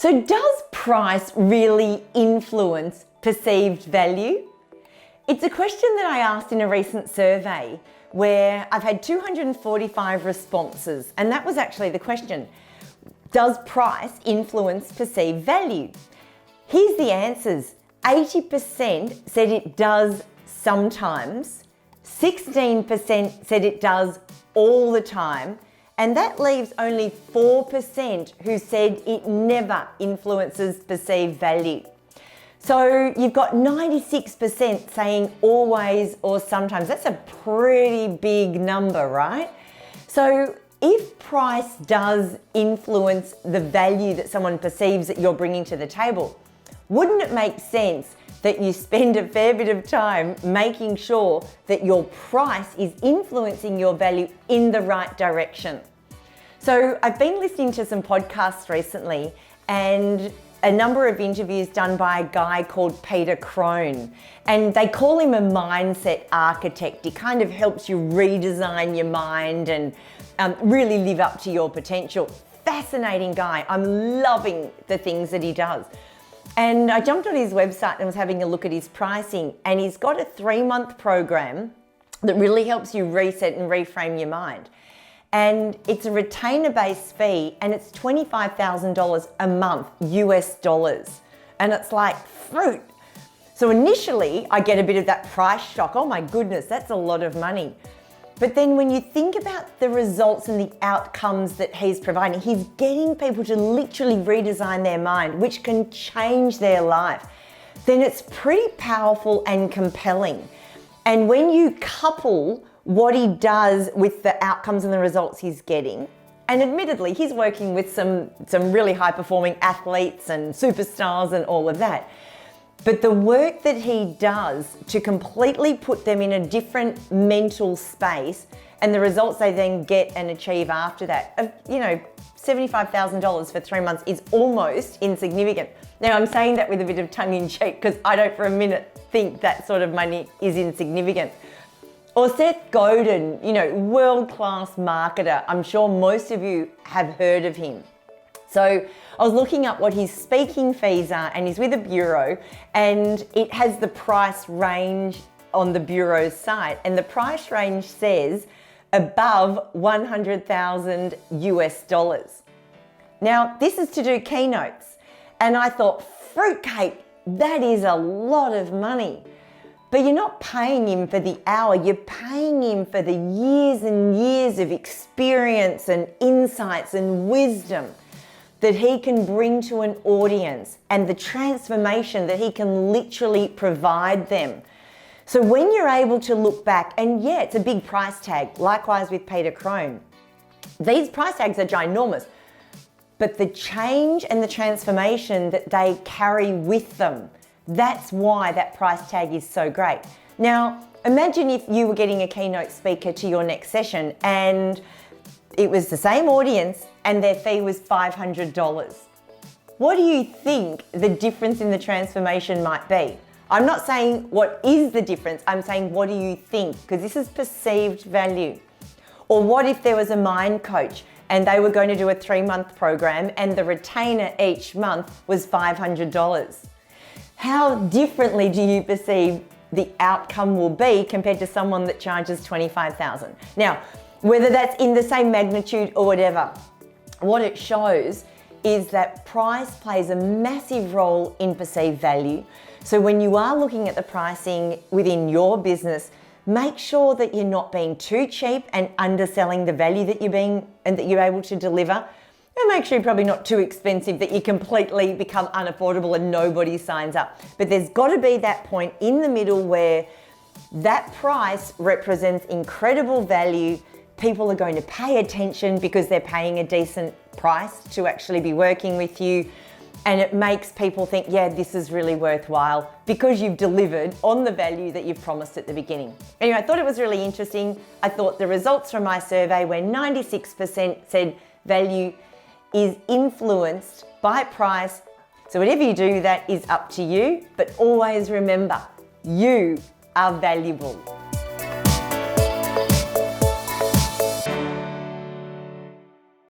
So does price really influence perceived value? It's a question that I asked in a recent survey where I've had 245 responses, and that was actually the question. Does price influence perceived value? Here's the answers. 80% said it does sometimes, 16% said it does all the time, and that leaves only 4% who said it never influences perceived value. So you've got 96% saying always or sometimes. That's a pretty big number, right? So if price does influence the value that someone perceives that you're bringing to the table, wouldn't it make sense that you spend a fair bit of time making sure that your price is influencing your value in the right direction? So I've been listening to some podcasts recently and a number of interviews done by a guy called Peter Crone, and they call him a mindset architect. He kind of helps you redesign your mind and really live up to your potential. Fascinating guy. I'm loving the things that he does. And I jumped on his website and was having a look at his pricing, and he's got a 3-month program that really helps you reset and reframe your mind. And it's a retainer-based fee, and it's $25,000 a month, US dollars. And it's like fruit. So initially I get a bit of that price shock. Oh my goodness, that's a lot of money. But then when you think about the results and the outcomes that he's providing, he's getting people to literally redesign their mind, which can change their life. Then it's pretty powerful and compelling. And when you couple what he does with the outcomes and the results he's getting, and admittedly, he's working with some really high-performing athletes and superstars and all of that. But the work that he does to completely put them in a different mental space and the results they then get and achieve after that, $75,000 for 3 months is almost insignificant. Now, I'm saying that with a bit of tongue in cheek because I don't for a minute think that sort of money is insignificant. Or Seth Godin, world-class marketer. I'm sure most of you have heard of him. So I was looking up what his speaking fees are, and he's with a bureau, and it has the price range on the bureau's site, and the price range says above 100,000 US dollars. Now, this is to do keynotes, and I thought, fruitcake, that is a lot of money. But you're not paying him for the hour, you're paying him for the years and years of experience and insights and wisdom that he can bring to an audience and the transformation that he can literally provide them. So when you're able to look back, and yeah, it's a big price tag, likewise with Peter Crone. These price tags are ginormous, but the change and the transformation that they carry with them, that's why that price tag is so great. Now, imagine if you were getting a keynote speaker to your next session and it was the same audience and their fee was $500. What do you think the difference in the transformation might be? I'm not saying what is the difference, I'm saying what do you think? Because this is perceived value. Or what if there was a mind coach and they were going to do a 3-month program and the retainer each month was $500? How differently do you perceive the outcome will be compared to someone that charges $25,000? Now, whether that's in the same magnitude or whatever, what it shows is that price plays a massive role in perceived value. So when you are looking at the pricing within your business, make sure that you're not being too cheap and underselling the value that you're able to deliver. And make sure you're probably not too expensive that you completely become unaffordable and nobody signs up. But there's got to be that point in the middle where that price represents incredible value. People are going to pay attention because they're paying a decent price to actually be working with you. And it makes people think, yeah, this is really worthwhile because you've delivered on the value that you've promised at the beginning. Anyway, I thought it was really interesting. I thought the results from my survey where 96% said value is influenced by price. So whatever you do, that is up to you. But always remember, you are valuable.